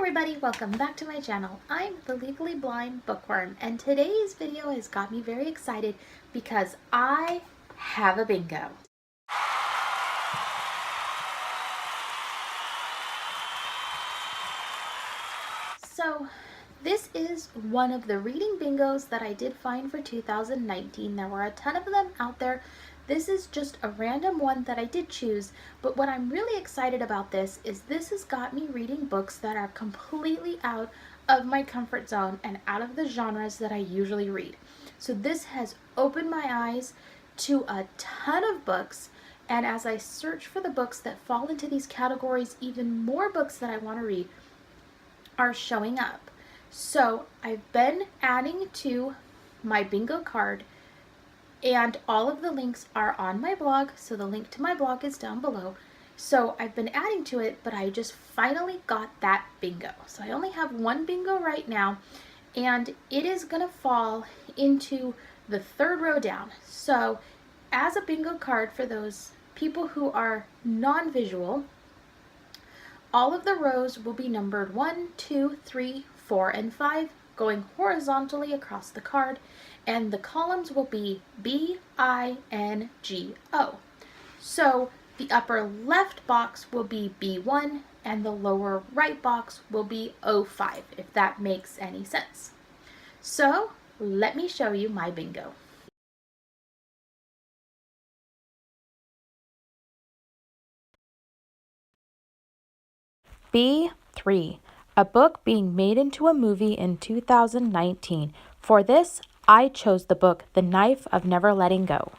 everybody, welcome back to my channel. I'm the Legally Blind Bookworm, and today's video has got me very excited because I have a bingo. So this is one of the reading bingos that I did find for 2019. There were a ton of them out there. This is just a random one that I did choose, but what I'm really excited about this has got me reading books that are completely out of my comfort zone and out of the genres that I usually read. So this has opened my eyes to a ton of books, and as I search for the books that fall into these categories, even more books that I want to read are showing up. So I've been adding to my bingo card, and all of the links are on my blog, so the link to my blog is down below. So I've been adding to it, but I just finally got that bingo. So I only have one bingo right now, and it is gonna fall into the third row down. So as a bingo card for those people who are non-visual, all of the rows will be numbered 1, 2, 3, 4, and 5, going horizontally across the card, and the columns will be B-I-N-G-O. So the upper left box will be B1 and the lower right box will be O5, if that makes any sense. So let me show you my bingo. B3, a book being made into a movie in 2019. For this, I chose the book The Knife of Never Letting Go.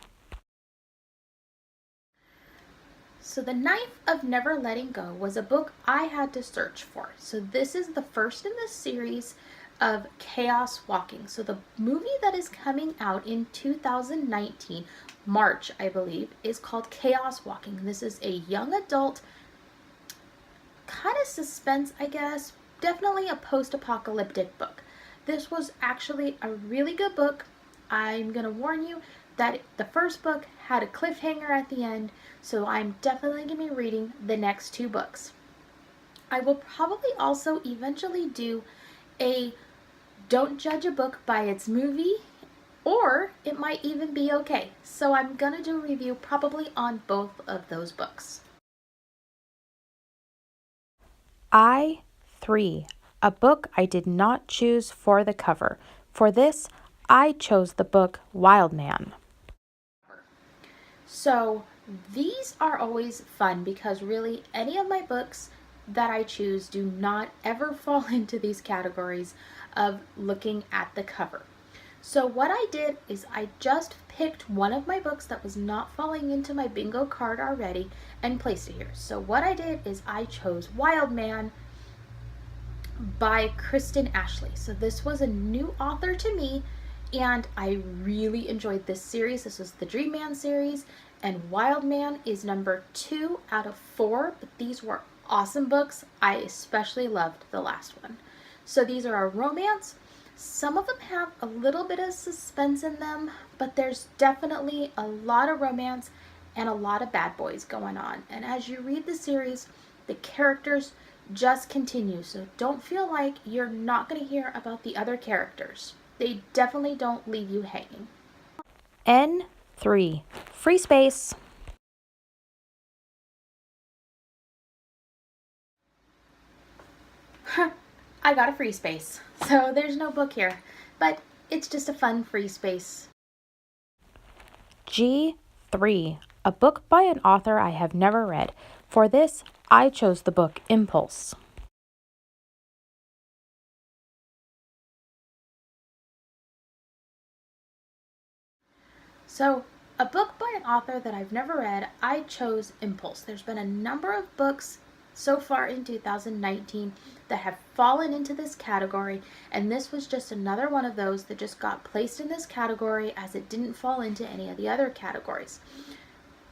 So The Knife of Never Letting Go was a book I had to search for. So this is the first in the series of Ciaos Walking. So the movie that is coming out in 2019, March, I believe, is called Ciaos Walking. This is a young adult kind of suspense, I guess, definitely a post-apocalyptic book. This was actually a really good book. I'm gonna warn you that the first book had a cliffhanger at the end, so I'm definitely gonna be reading the next two books. I will probably also eventually do a don't judge a book by its movie, or it might even be okay. So I'm gonna do a review probably on both of those books. I3, a book I did not choose for the cover. For this, I chose the book Wild Man. So these are always fun because really any of my books that I choose do not ever fall into these categories of looking at the cover. So what I did is I just picked one of my books that was not falling into my bingo card already and placed it here. So what I did is I chose Wild Man by Kristen Ashley. So this was a new author to me, and I really enjoyed this series. This was the Dream Man series, and Wild Man is number 2 out of 4, but these were awesome books. I especially loved the last one. So these are a romance. Some of them have a little bit of suspense in them, but there's definitely a lot of romance and a lot of bad boys going on. And as you read the series, the characters just continue. So don't feel like you're not going to hear about the other characters. They definitely don't leave you hanging. N3, free space. I got a free space, so there's no book here, but it's just a fun free space. G3, a book by an author I have never read. For this, I chose the book Impulse. So a book by an author that I've never read, I chose Impulse. There's been a number of books so far in 2019 that have fallen into this category, and this was just another one of those that just got placed in this category as it didn't fall into any of the other categories.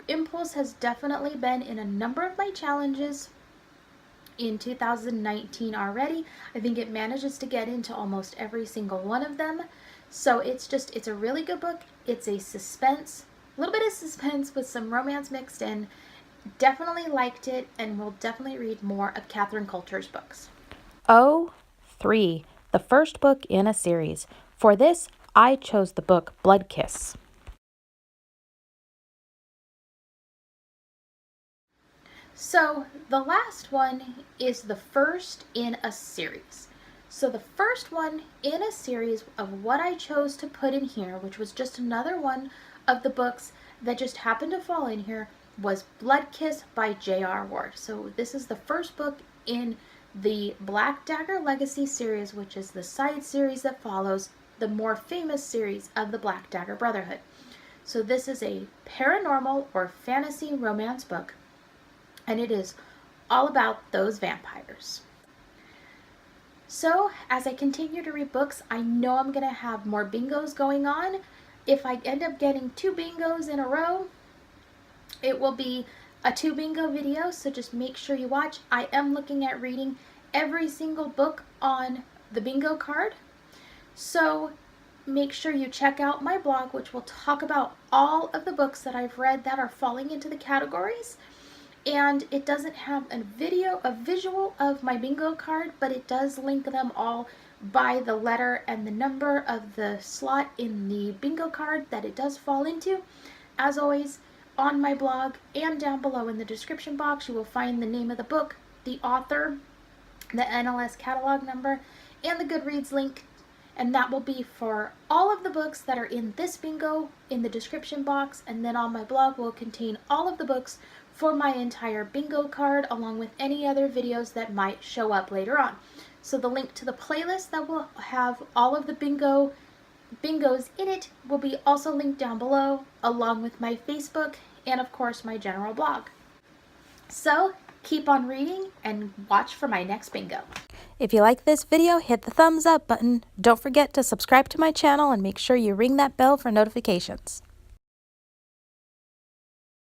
Impulse has definitely been in a number of my challenges in 2019 already. I think it manages to get into almost every single one of them. So it's a really good book. It's a suspense, a little bit of suspense with some romance mixed in. Definitely liked it, and will definitely read more of Catherine Coulter's books. 3, the first book in a series. For this, I chose the book Blood Kiss. So the last one is the first in a series. So the first one in a series of what I chose to put in here, which was just another one of the books that just happened to fall in here, was Blood Kiss by J.R. Ward. So this is the first book in the Black Dagger Legacy series, which is the side series that follows the more famous series of the Black Dagger Brotherhood. So this is a paranormal or fantasy romance book, and it is all about those vampires. So as I continue to read books, I know I'm going to have more bingos going on. If I end up getting 2 bingos in a row, it will be a 2 bingo video, so just make sure you watch. I am looking at reading every single book on the bingo card, so make sure you check out my blog, which will talk about all of the books that I've read that are falling into the categories. And it doesn't have a visual of my bingo card, but it does link them all by the letter and the number of the slot in the bingo card that it does fall into. As always, on my blog and down below in the description box, you will find the name of the book, the author, the NLS catalog number, and the Goodreads link. And that will be for all of the books that are in this bingo in the description box, and then on my blog will contain all of the books for my entire bingo card, along with any other videos that might show up later on. So the link to the playlist that will have all of the bingos in it will be also linked down below, along with my Facebook and of course my general blog. So keep on reading and watch for my next bingo. If you like this video, hit the thumbs up button. Don't forget to subscribe to my channel and make sure you ring that bell for notifications.